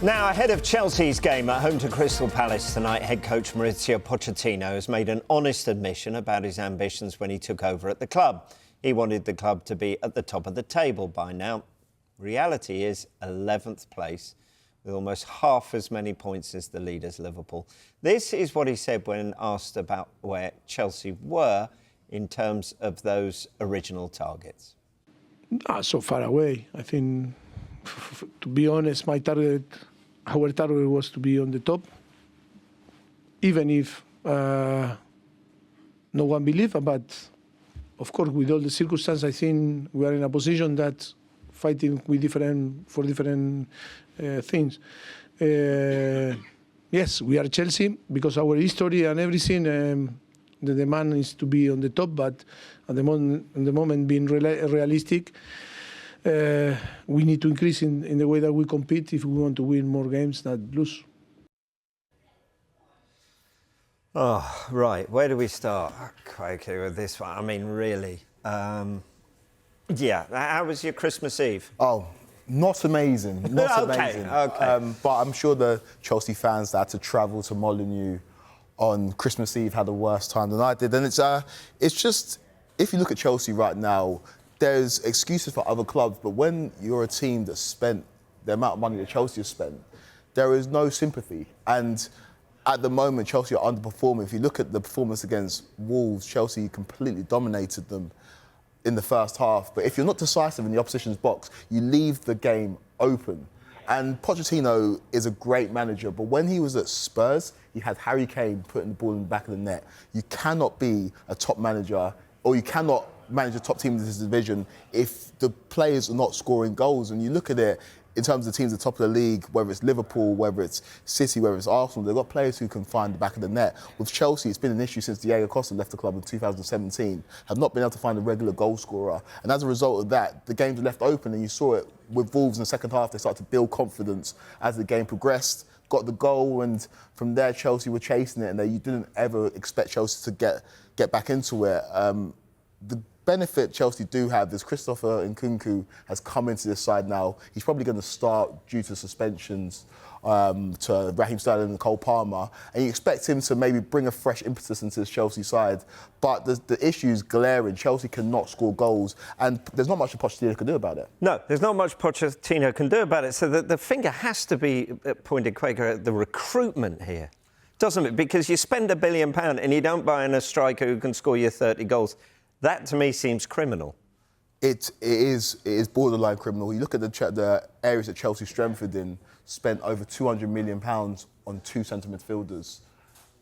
Now, ahead of Chelsea's game at home to Crystal Palace tonight, head coach Mauricio Pochettino has made an honest admission about his ambitions when he took over at the club. He wanted the club to be at the top of the table by now. Reality is 11th place, with almost half as many points as the leaders, Liverpool. This is what he said when asked about where Chelsea were in terms of those original targets. Not so far away. I think, to be honest, our target was to be on the top, even if no one believed. But of course, with all the circumstances, I think we are in a position that fighting for different things. Yes, we are Chelsea because our history and everything. The demand is to be on the top, but at the moment, being realistic, we need to increase in the way that we compete if we want to win more games than lose. Oh, right. Where do we start, Crikey, with this one? I mean, really. Yeah. How was your Christmas Eve? Oh, not amazing. Not amazing. Okay. But I'm sure the Chelsea fans that had to travel to Molineux on Christmas Eve had a worse time than I did. And it's just, if you look at Chelsea right now, there's excuses for other clubs, but when you're a team that spent the amount of money that Chelsea has spent, there is no sympathy. And at the moment, Chelsea are underperforming. If you look at the performance against Wolves, Chelsea completely dominated them in the first half. But if you're not decisive in the opposition's box, you leave the game open. And Pochettino is a great manager, but when he was at Spurs, he had Harry Kane putting the ball in the back of the net. You cannot be a top manager, or you cannot manage a top team in this division if the players are not scoring goals. And you look at it in terms of the teams at the top of the league, whether it's Liverpool, whether it's City, whether it's Arsenal, they've got players who can find the back of the net. With Chelsea, it's been an issue since Diego Costa left the club in 2017, have not been able to find a regular goal scorer. And as a result of that, the games were left open, and you saw it with Wolves in the second half. They started to build confidence as the game progressed, got the goal, and from there Chelsea were chasing it, and you didn't ever expect Chelsea to get back into it. The benefit Chelsea do have is Christopher Nkunku has come into this side now. He's probably going to start due to suspensions to Raheem Sterling and Cole Palmer, and you expect him to maybe bring a fresh impetus into this Chelsea side. But the issue is glaring. Chelsea cannot score goals, and there's not much Pochettino can do about it. No, there's not much Pochettino can do about it. So the finger has to be pointed, Quaker, at the recruitment here, doesn't it? Because you spend £1 billion and you don't buy in a striker who can score you 30 goals. That, to me, seems criminal. It is borderline criminal. You look at the areas that Chelsea strengthened in, spent over £200 million on 2 centre midfielders.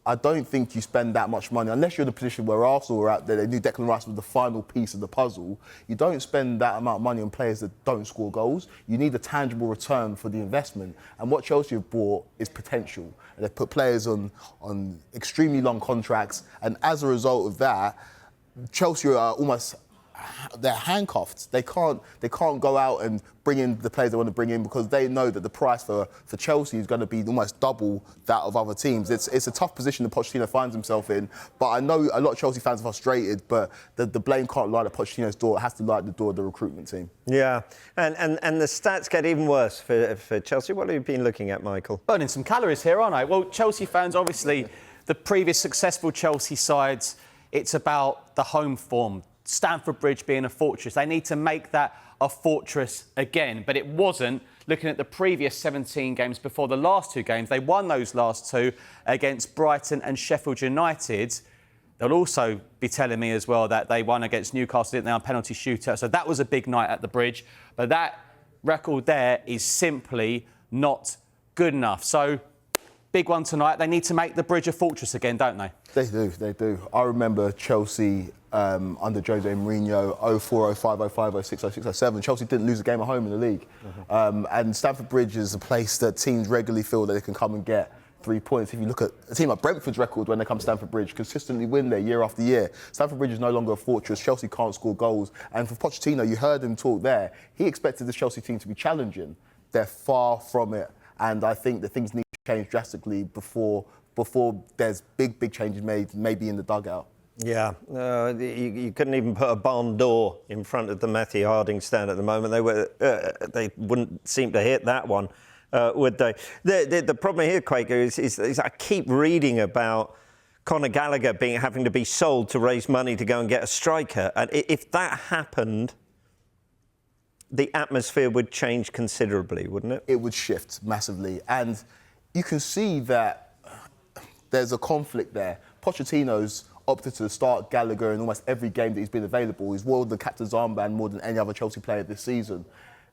I don't think you spend that much money, unless you're in a position where Arsenal were out there, they knew Declan Rice was the final piece of the puzzle. You don't spend that amount of money on players that don't score goals. You need a tangible return for the investment. And what Chelsea have bought is potential. And they've put players on extremely long contracts. And as a result of that, Chelsea are almost, they're handcuffed. They can't go out and bring in the players they want to bring in because they know that the price for Chelsea is going to be almost double that of other teams. It's a tough position that Pochettino finds himself in, but I know a lot of Chelsea fans are frustrated, but the blame can't lie at Pochettino's door. It has to lie at the door of the recruitment team. Yeah, and the stats get even worse for Chelsea. What have you been looking at, Michael? Burning some calories here, aren't I? Well, Chelsea fans, obviously, the previous successful Chelsea sides, it's about the home form. Stamford Bridge being a fortress. They need to make that a fortress again. But it wasn't. Looking at the previous 17 games before the last 2 games, they won those last 2 against Brighton and Sheffield United. They'll also be telling me as well that they won against Newcastle, didn't they, on penalty shootout. So that was a big night at the Bridge. But that record there is simply not good enough. So big one tonight. They need to make the Bridge a fortress again, don't they? They do. I remember Chelsea under Jose Mourinho, 04, 05, 05, 06, 06, 07. Chelsea didn't lose a game at home in the league. And Stamford Bridge is a place that teams regularly feel that they can come and get 3 points. If you look at a team like Brentford's record when they come to Stamford Bridge, consistently win there year after year. Stamford Bridge is no longer a fortress. Chelsea can't score goals. And for Pochettino, you heard him talk there, he expected the Chelsea team to be challenging. They're far from it. And I think that things need to change drastically before there's big changes made, maybe in the dugout. Yeah, you couldn't even put a barn door in front of the Matthew Harding stand at the moment. They wouldn't seem to hit that one. would they? The problem here, Quaker, is I keep reading about Conor Gallagher having to be sold to raise money to go and get a striker. And if that happened, the atmosphere would change considerably, wouldn't it? It would shift massively. And you can see that there's a conflict there. Pochettino's opted to start Gallagher in almost every game that he's been available. He's worn the captain's armband more than any other Chelsea player this season.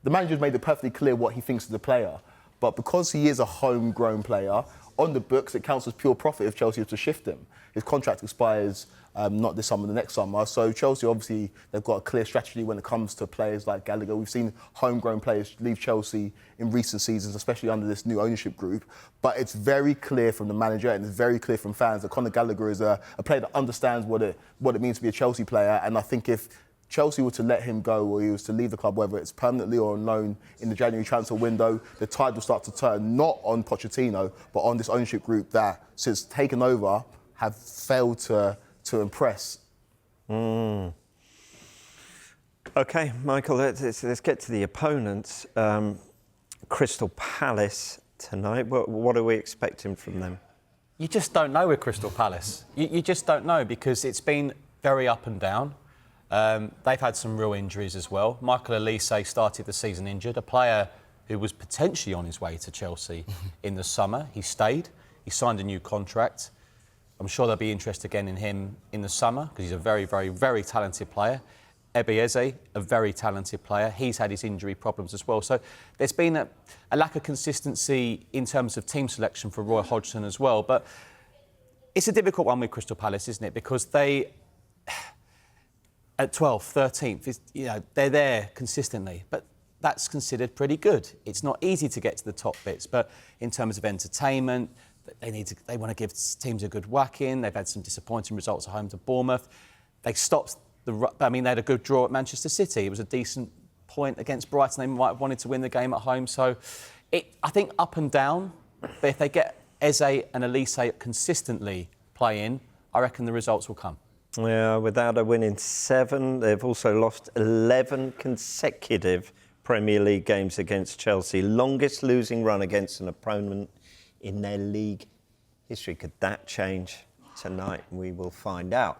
The manager's made it perfectly clear what he thinks of the player. But because he is a homegrown player, on the books, it counts as pure profit if Chelsea were to shift him. His contract expires not this summer, the next summer. So Chelsea, obviously, they've got a clear strategy when it comes to players like Gallagher. We've seen homegrown players leave Chelsea in recent seasons, especially under this new ownership group. But it's very clear from the manager and it's very clear from fans that Conor Gallagher is a player that understands what it means to be a Chelsea player. And I think if Chelsea were to let him go or he was to leave the club, whether it's permanently or on loan in the January transfer window, the tide will start to turn, not on Pochettino, but on this ownership group that, since taken over, have failed to impress. OK, Michael, let's get to the opponents. Crystal Palace tonight. What are we expecting from them? You just don't know with Crystal Palace. You just don't know because it's been very up and down. They've had some real injuries as well. Michael Elise started the season injured, a player who was potentially on his way to Chelsea in the summer. He stayed. He signed a new contract. I'm sure there'll be interest again in him in the summer because he's a very, very, very talented player. Ebieze, a very talented player. He's had his injury problems as well. So there's been a lack of consistency in terms of team selection for Roy Hodgson as well. But it's a difficult one with Crystal Palace, isn't it? Because they, at 12th, 13th, they're there consistently. But that's considered pretty good. It's not easy to get to the top bits. But in terms of entertainment, they want to give teams a good whack in. They've had some disappointing results at home to Bournemouth. They stopped they had a good draw at Manchester City. It was a decent point against Brighton. They might have wanted to win the game at home. So I think up and down. But if they get Eze and Elise consistently playing, I reckon the results will come. Yeah, without a win in 7, they've also lost 11 consecutive Premier League games against Chelsea. Longest losing run against an opponent in their league history. Could that change tonight? We will find out.